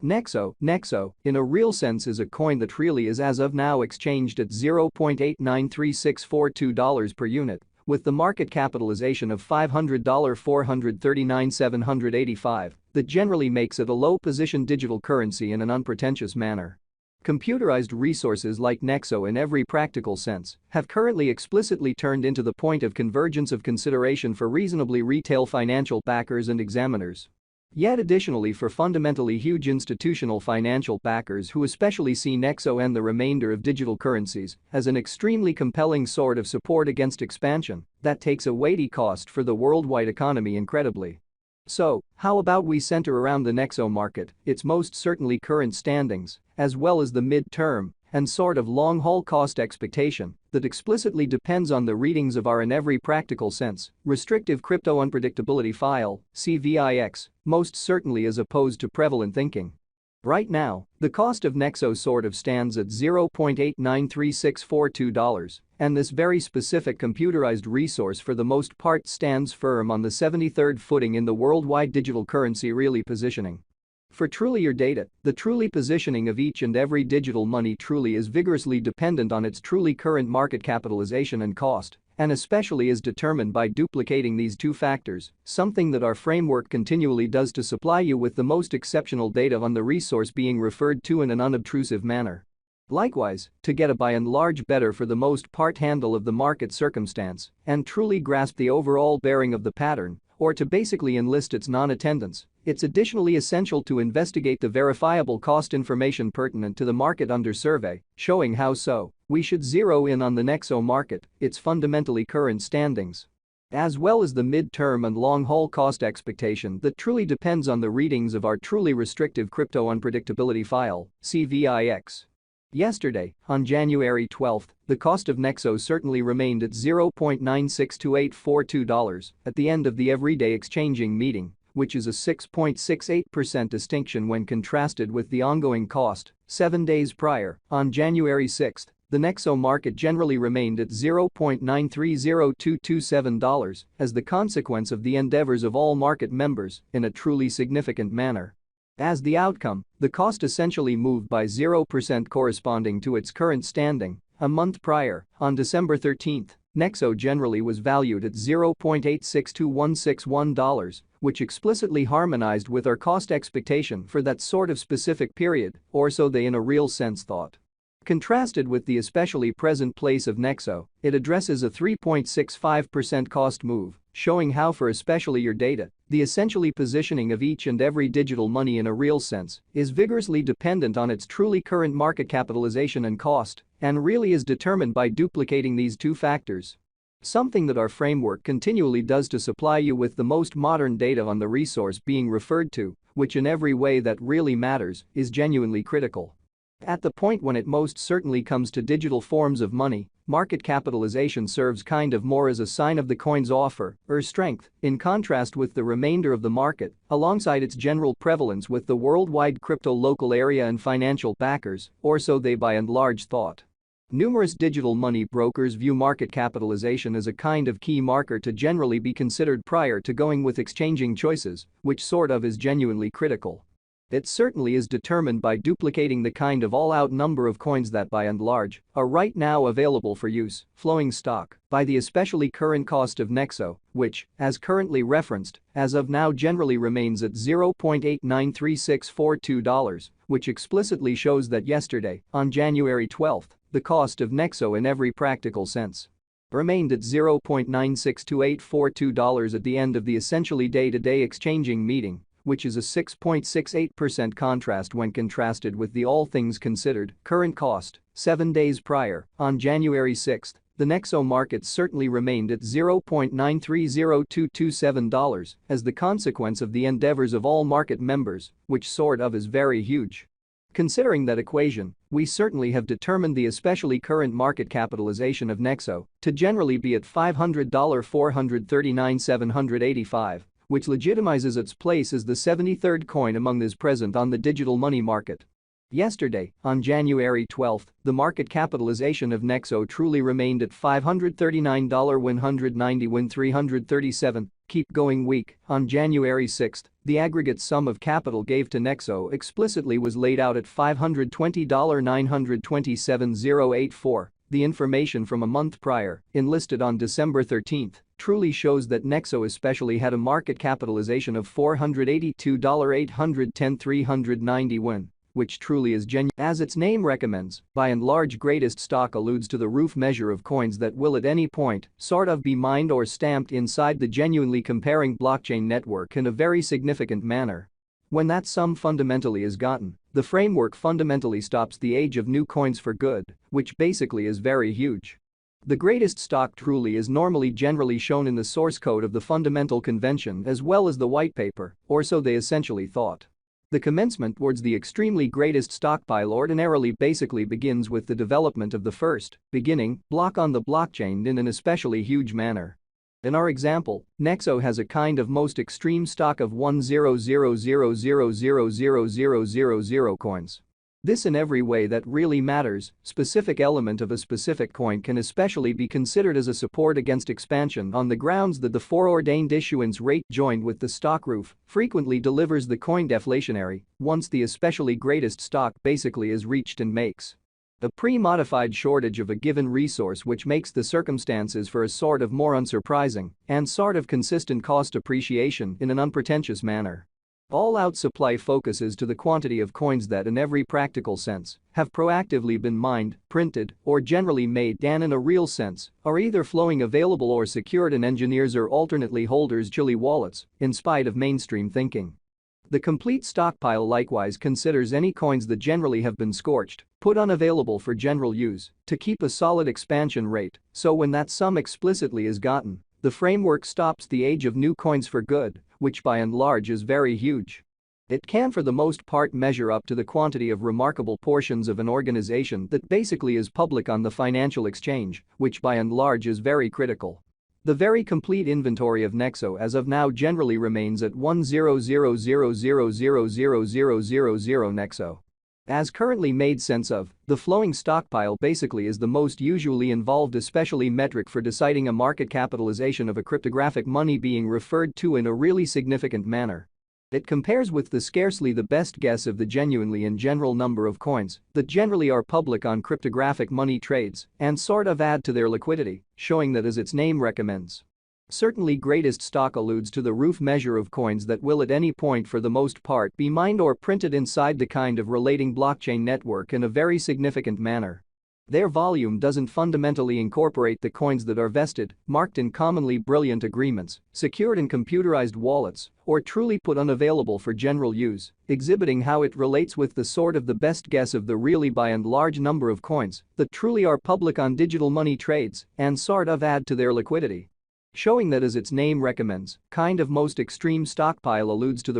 Nexo, in a real sense is a coin that really is as of now exchanged at $0.893642 per unit, with the market capitalization of $500 $439,785, that generally makes it a low-position digital currency in an unpretentious manner. Computerized resources like Nexo in every practical sense have currently explicitly turned into the point of convergence of consideration for reasonably retail financial backers and examiners. Yet additionally for fundamentally huge institutional financial backers who especially see Nexo and the remainder of digital currencies as an extremely compelling sword of support against expansion that takes a weighty cost for the worldwide economy incredibly. So, how about we center around the Nexo market, its most certainly current standings, as well as the mid-term and sort of long-haul cost expectation that explicitly depends on the readings of our in every practical sense restrictive crypto unpredictability file, CVIX, most certainly as opposed to prevalent thinking. Right now, the cost of Nexo sort of stands at $0.893642, and this very specific computerized resource for the most part stands firm on the 73rd footing in the worldwide digital currency really positioning. For trulier data, the truly positioning of each and every digital money truly is vigorously dependent on its truly current market capitalization and cost, and especially is determined by duplicating these two factors, something that our framework continually does to supply you with the most exceptional data on the resource being referred to in an unobtrusive manner. Likewise, to get a by and large better for the most part handle of the market circumstance and truly grasp the overall bearing of the pattern, or to basically enlist its non-attendance, it's additionally essential to investigate the verifiable cost information pertinent to the market under survey, showing how so we should zero in on the Nexo market, its fundamentally current standings, as well as the mid-term and long-haul cost expectation that truly depends on the readings of our truly restrictive crypto unpredictability file, CVIX. Yesterday, on January 12, the cost of Nexo certainly remained at $0.962842 at the end of the everyday exchanging meeting, which is a 6.68% distinction when contrasted with the ongoing cost 7 days prior. On January 6, the Nexo market generally remained at $0.930227 as the consequence of the endeavors of all market members in a truly significant manner. As the outcome, the cost essentially moved by 0% corresponding to its current standing. A month prior, on December 13, Nexo generally was valued at $0.862161, which explicitly harmonized with our cost expectation for that sort of specific period, or so they in a real sense thought. Contrasted with the especially present place of Nexo, it addresses a 3.65% cost move, showing how for especially your data, the essentially positioning of each and every digital money in a real sense is vigorously dependent on its truly current market capitalization and cost, and really is determined by duplicating these two factors. Something that our framework continually does to supply you with the most modern data on the resource being referred to, which in every way that really matters is genuinely critical. At the point when it most certainly comes to digital forms of money, market capitalization serves kind of more as a sign of the coin's offer or strength, in contrast with the remainder of the market, alongside its general prevalence with the worldwide crypto local area and financial backers, or so they by and large thought. Numerous digital money brokers view market capitalization as a kind of key marker to generally be considered prior to going with exchanging choices, which sort of is genuinely critical. It certainly is determined by duplicating the kind of all-out number of coins that by and large are right now available for use, flowing stock, by the especially current cost of Nexo, which, as currently referenced, as of now generally remains at $0.893642, which explicitly shows that yesterday, on January 12, the cost of Nexo in every practical sense remained at $0.962842 at the end of the essentially day-to-day exchanging meeting, which is a 6.68% contrast when contrasted with the all things considered current cost 7 days prior. On January 6, the Nexo market certainly remained at $0.930227 as the consequence of the endeavors of all market members, which sort of is very huge. Considering that equation, we certainly have determined the especially current market capitalization of Nexo to generally be at $500 $439,785, which legitimizes its place as the 73rd coin among those present on the digital money market. Yesterday, on January 12, the market capitalization of Nexo truly remained at $539,190,337. Keep going week. On January 6, the aggregate sum of capital gave to Nexo explicitly was laid out at $520,927,084. The information from a month prior, enlisted on December 13, truly shows that Nexo especially had a market capitalization of $482,810,390, which truly is genuine. As its name recommends, by and large greatest stock alludes to the roof measure of coins that will at any point sort of be mined or stamped inside the genuinely comparing blockchain network in a very significant manner. When that sum fundamentally is gotten, the framework fundamentally stops the age of new coins for good, which basically is very huge. The greatest stock truly is normally generally shown in the source code of the fundamental convention as well as the white paper, or so they essentially thought. The commencement towards the extremely greatest stockpile ordinarily basically begins with the development of the first, beginning, block on the blockchain in an especially huge manner. In our example, Nexo has a kind of most extreme stock of 100,000,000,000 coins. This in every way that really matters, specific element of a specific coin can especially be considered as a support against expansion on the grounds that the foreordained issuance rate joined with the stock roof frequently delivers the coin deflationary once the especially greatest stock basically is reached and makes a pre-modified shortage of a given resource, which makes the circumstances for a sort of more unsurprising and sort of consistent cost appreciation in an unpretentious manner. All-out supply focuses to the quantity of coins that in every practical sense have proactively been mined, printed, or generally made and in a real sense are either flowing available or secured in engineers or alternately holders' chilly wallets, in spite of mainstream thinking. The complete stockpile likewise considers any coins that generally have been scorched, put unavailable for general use, to keep a solid expansion rate, so when that sum explicitly is gotten, the framework stops the age of new coins for good, which by and large is very huge. It can for the most part measure up to the quantity of remarkable portions of an organization that basically is public on the financial exchange, which by and large is very critical. The very complete inventory of Nexo as of now generally remains at 100,000,000,000 Nexo. As currently made sense of, the flowing stockpile basically is the most usually involved especially metric for deciding a market capitalization of a cryptographic money being referred to in a really significant manner. It compares with the scarcely the best guess of the genuinely in general number of coins that generally are public on cryptographic money trades and sort of add to their liquidity, showing that as its name recommends. Certainly greatest stock alludes to the roof measure of coins that will at any point for the most part be mined or printed inside the kind of relating blockchain network in a very significant manner. Their volume doesn't fundamentally incorporate the coins that are vested, marked in commonly brilliant agreements, secured in computerized wallets, or truly put unavailable for general use, exhibiting how it relates with the sort of the best guess of the really by and large number of coins that truly are public on digital money trades and sort of add to their liquidity. Showing that as its name recommends, kind of most extreme stockpile alludes to the